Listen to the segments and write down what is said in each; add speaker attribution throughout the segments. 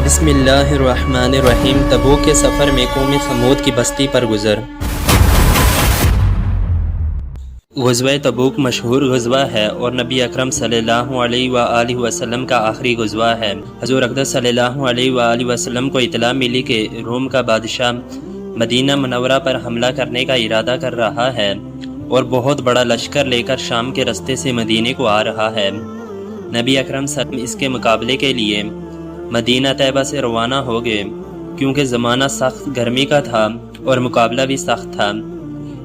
Speaker 1: بسم اللہ الرحمن الرحیم۔ تبوک کے سفر میں قوم سمود کی بستی پر گزر۔ غزوہ تبوک مشہور غزوہ ہے اور نبی اکرم صلی اللہ علیہ وآلہ وسلم کا آخری غزوہ ہے۔ حضور اقدس صلی اللہ علیہ وآلہ وسلم کو اطلاع ملی کہ روم کا بادشاہ مدینہ منورہ پر حملہ کرنے کا ارادہ کر رہا ہے اور بہت بڑا لشکر لے کر شام کے رستے سے مدینے کو آ رہا ہے۔ نبی اکرم صلی اللہ علیہ وسلم اس کے مقابلے کے لیے مدینہ طیبہ سے روانہ ہو گئے، کیونکہ زمانہ سخت گرمی کا تھا اور مقابلہ بھی سخت تھا۔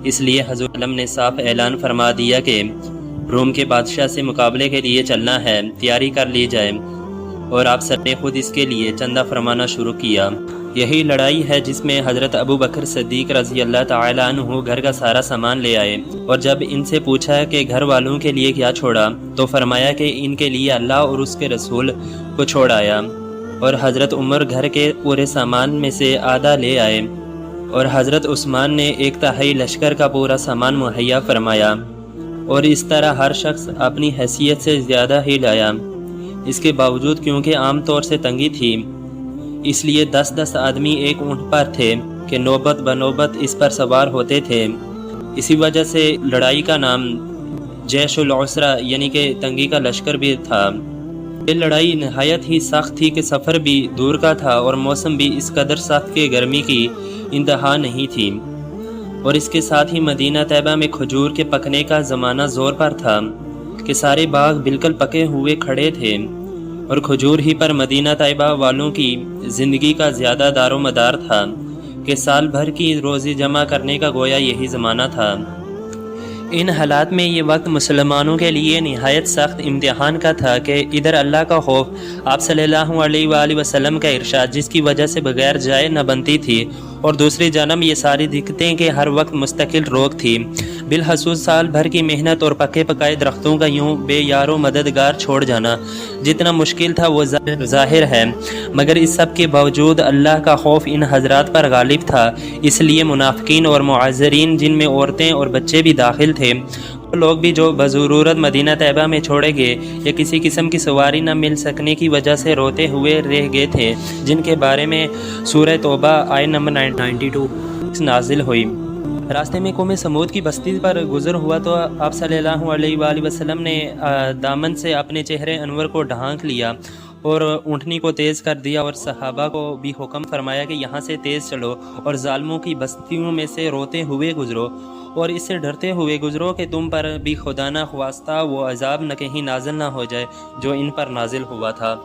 Speaker 1: اس لیے حضور علم نے صاف اعلان فرما دیا کہ روم کے بادشاہ سے مقابلے کے لیے چلنا ہے، تیاری کر لی جائے، اور آپ سب نے خود اس کے لیے چندہ فرمانا شروع کیا۔ یہی لڑائی ہے جس میں حضرت ابو بکر صدیق رضی اللہ تعالیٰ عنہ گھر کا سارا سامان لے آئے، اور جب ان سے پوچھا کہ گھر والوں کے لیے کیا چھوڑا تو فرمایا کہ ان کے لیے اللہ اور اس کے رسول کو چھوڑ آیا۔ اور حضرت عمر گھر کے پورے سامان میں سے آدھا لے آئے، اور حضرت عثمان نے 1/3 لشکر کا پورا سامان مہیا فرمایا، اور اس طرح ہر شخص اپنی حیثیت سے زیادہ ہی لایا۔ اس کے باوجود کیونکہ عام طور سے تنگی تھی، اس لیے 10 آدمی ایک اونٹ پر تھے کہ نوبت بنوبت اس پر سوار ہوتے تھے۔ اسی وجہ سے لڑائی کا نام جیش العسرہ یعنی کہ تنگی کا لشکر بھی تھا۔ یہ لڑائی نہایت ہی سخت تھی کہ سفر بھی دور کا تھا اور موسم بھی اس قدر سخت کہ گرمی کی انتہا نہیں تھی، اور اس کے ساتھ ہی مدینہ طیبہ میں کھجور کے پکنے کا زمانہ زور پر تھا کہ سارے باغ بالکل پکے ہوئے کھڑے تھے، اور کھجور ہی پر مدینہ طیبہ والوں کی زندگی کا زیادہ دار و مدار تھا کہ سال بھر کی روزی جمع کرنے کا گویا یہی زمانہ تھا۔ ان حالات میں یہ وقت مسلمانوں کے لیے نہایت سخت امتحان کا تھا کہ ادھر اللہ کا خوف، آپ صلی اللہ علیہ وآلہ وسلم کا ارشاد جس کی وجہ سے بغیر جائے نہ بنتی تھی، اور دوسری جانب یہ ساری دقتیں کہ ہر وقت مستقل روک تھی۔ بالخصوص سال بھر کی محنت اور پکے پکائے درختوں کا یوں بے یار و مددگار چھوڑ جانا جتنا مشکل تھا وہ ظاہر ہے، مگر اس سب کے باوجود اللہ کا خوف ان حضرات پر غالب تھا۔ اس لیے منافقین اور معذرین جن میں عورتیں اور بچے بھی داخل تھے، وہ لوگ بھی جو بضرورت مدینہ طیبہ میں چھوڑے گئے یا کسی قسم کی سواری نہ مل سکنے کی وجہ سے روتے ہوئے رہ گئے تھے، جن کے بارے میں سورہ توبہ آیت نمبر 92 نازل ہوئی۔ راستے میں قوم سمود کی بستی پر گزر ہوا تو آپ صلی اللہ علیہ وآلہ وسلم نے دامن سے اپنے چہرے انور کو ڈھانک لیا اور اونٹنی کو تیز کر دیا، اور صحابہ کو بھی حکم فرمایا کہ یہاں سے تیز چلو اور ظالموں کی بستیوں میں سے روتے ہوئے گزرو، اور اس سے ڈرتے ہوئے گزرو کہ تم پر بھی خدا نہ خواستہ وہ عذاب نہ کہیں نازل نہ ہو جائے جو ان پر نازل ہوا تھا۔